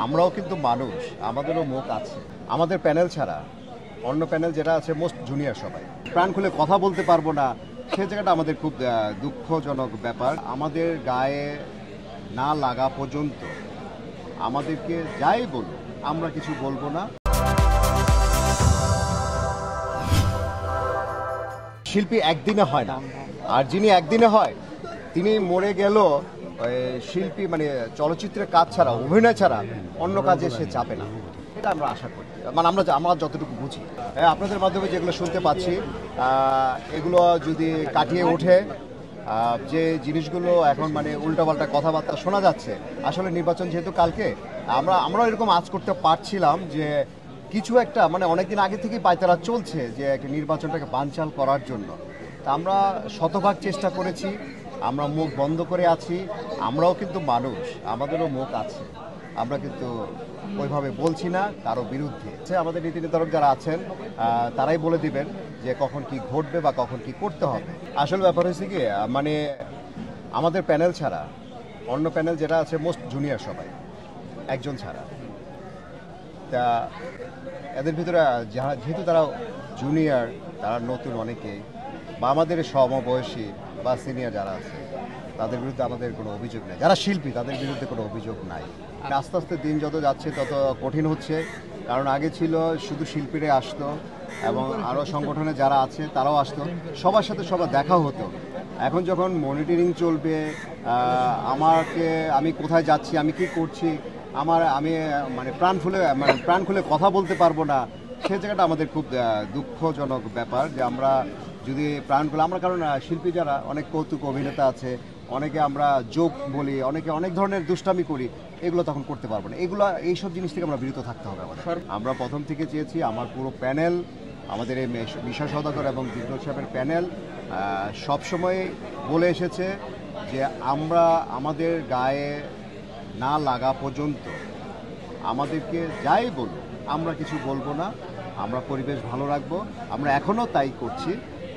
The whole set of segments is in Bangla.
আমরাও কিন্তু মানুষ, আমাদেরও মুখ আছে। আমাদের প্যানেল ছাড়া অন্য প্যানেল যেটা আছে মোস্ট জুনিয়র সবাই প্রাণ খুলে কথা বলতে পারবো না, সেই জায়গাটা আমাদের খুব দুঃখজনক ব্যাপার। আমাদের গায়ে না লাগা পর্যন্ত আমাদেরকে যাই বলুন আমরা কিছু বলবো না। শিল্পী একদিনে হয় না, আর যিনি একদিনে হয় তিনি মরে গেল শিল্পী মানে চলচ্চিত্রের কাজ ছাড়া, অভিনয় ছাড়া অন্য কাজে সে চাপে না, এটা আমরা আশা করি। মানে আমরা যতটুকু বুঝি, আপনাদের মাধ্যমে যেগুলো শুনতে পাচ্ছি এগুলো যদি কাটিয়ে ওঠে, যে জিনিসগুলো এখন মানে উল্টাপাল্টা কথাবার্তা শোনা যাচ্ছে, আসলে নির্বাচন যেহেতু কালকে, আমরাও এরকম আজ করতে পারছিলাম যে কিছু একটা মানে অনেকদিন আগে থেকেই পায়তারা চলছে যে নির্বাচনটাকে বানচাল করার জন্য। তা আমরা শতভাগ চেষ্টা করেছি, আমরা মুখ বন্ধ করে আছি। আমরাও কিন্তু মানুষ, আমাদেরও মুখ আছে, আমরা কিন্তু ওইভাবে বলছি না কারো বিরুদ্ধে। আমাদের নীতি নির্ধারক যারা আছেন তারাই বলে দিবেন যে কখন কি ঘটবে বা কখন কি করতে হবে। আসল ব্যাপার হয়েছে কি, মানে আমাদের প্যানেল ছাড়া অন্য প্যানেল যেটা আছে মোস্ট জুনিয়র সবাই, একজন ছাড়া। তা এদের ভিতরে যেহেতু তারা জুনিয়র, তারা নতুন অনেকেই, বা আমাদের সমবয়সী বা সিনিয়র যারা আছে তাদের বিরুদ্ধে আমাদের কোনো অভিযোগ নেই। যারা শিল্পী তাদের বিরুদ্ধে কোনো অভিযোগ নাই। আস্তে আস্তে দিন যত যাচ্ছে তত কঠিন হচ্ছে, কারণ আগে ছিল শুধু শিল্পীরাই আসতো এবং আরও সংগঠনে যারা আছে তারাও আসতো, সবার সাথে সবার দেখা হতো। এখন যখন মনিটরিং চলবে, আমি কোথায় যাচ্ছি, আমি কি করছি, আমি মানে প্রাণ খুলে কথা বলতে পারবো না, সেই জায়গাটা আমাদের খুব দুঃখজনক ব্যাপার। যে আমরা যদি প্রাণ খুলে কারণ শিল্পী যারা অনেক কৌতুক অভিনেতা আছে, অনেকে আমরা জোক বলি, অনেকে অনেক ধরনের দুষ্টামি করি, এগুলো তখন করতে পারবো না। এইসব জিনিস থেকে আমরা বিরত থাকতে হবে আমাদের। আমরা প্রথম থেকে চেয়েছি আমার পুরো প্যানেল, আমাদের এই মিশা সওদাগর এবং বিপ্লব সাহেবের প্যানেল সবসময় বলে এসেছে যে আমরা আমাদের গায়ে না লাগা পর্যন্ত আমাদেরকে যাই বলুন আমরা কিছু বলবো না, আমরা পরিবেশ ভালো রাখবো। আমরা এখনও তাই করছি,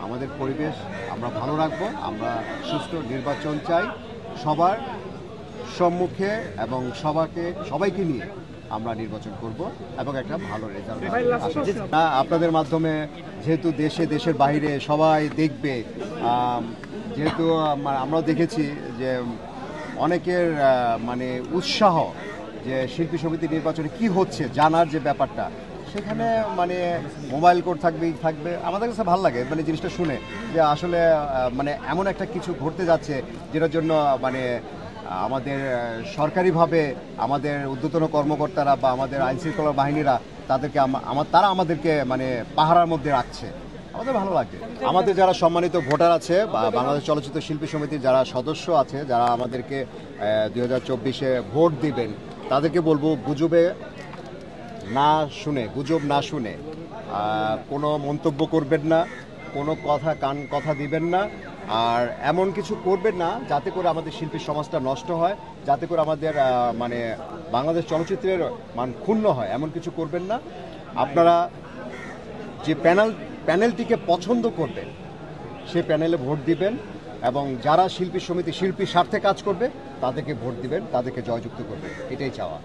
আমাদের পরিবেশ আমরা ভালো রাখবো। আমরা সুষ্ঠু নির্বাচন চাই সবার সম্মুখে এবং সবাইকে নিয়ে আমরা নির্বাচন করব এবং একটা ভালো রেজাল্ট। আপনাদের মাধ্যমে যেহেতু দেশের বাইরে সবাই দেখবে, যেহেতু আমরাও দেখেছি যে অনেকের মানে উৎসাহ যে শিল্পী সমিতি নির্বাচনে কি হচ্ছে জানার যে ব্যাপারটা, সেখানে মানে মোবাইল কোড থাকবে। আমাদের কাছে ভালো লাগে মানে জিনিসটা শুনে যে আসলে মানে এমন একটা কিছু ঘটতে যাচ্ছে যেটার জন্য মানে আমাদের সরকারিভাবে আমাদের ঊর্ধ্বতন কর্মকর্তারা বা আমাদের আইনশৃঙ্খলা বাহিনীরা তারা আমাদেরকে মানে পাহারার মধ্যে রাখছে। আমাদের ভালো লাগে। আমাদের যারা সম্মানিত ভোটার আছে বা বাংলাদেশ চলচ্চিত্র শিল্পী সমিতির যারা সদস্য আছে, যারা আমাদেরকে 2024-এ ভোট দিবেন, তাদেরকে বলবো গুজব না শুনে কোনো মন্তব্য করবেন না, কোনো কথা দিবেন না, আর এমন কিছু করবেন না যাতে করে আমাদের শিল্পী সমাজটা নষ্ট হয়, যাতে করে আমাদের মানে বাংলাদেশ চলচ্চিত্রের মান ক্ষুণ্ণ হয়, এমন কিছু করবেন না। আপনারা যে প্যানেলটিকে পছন্দ করবেন সেই প্যানেলে ভোট দিবেন এবং যারা শিল্পীর স্বার্থে কাজ করবে তাদেরকে ভোট দিবেন, তাদেরকে জয়যুক্ত করবেন, এটাই চাওয়া।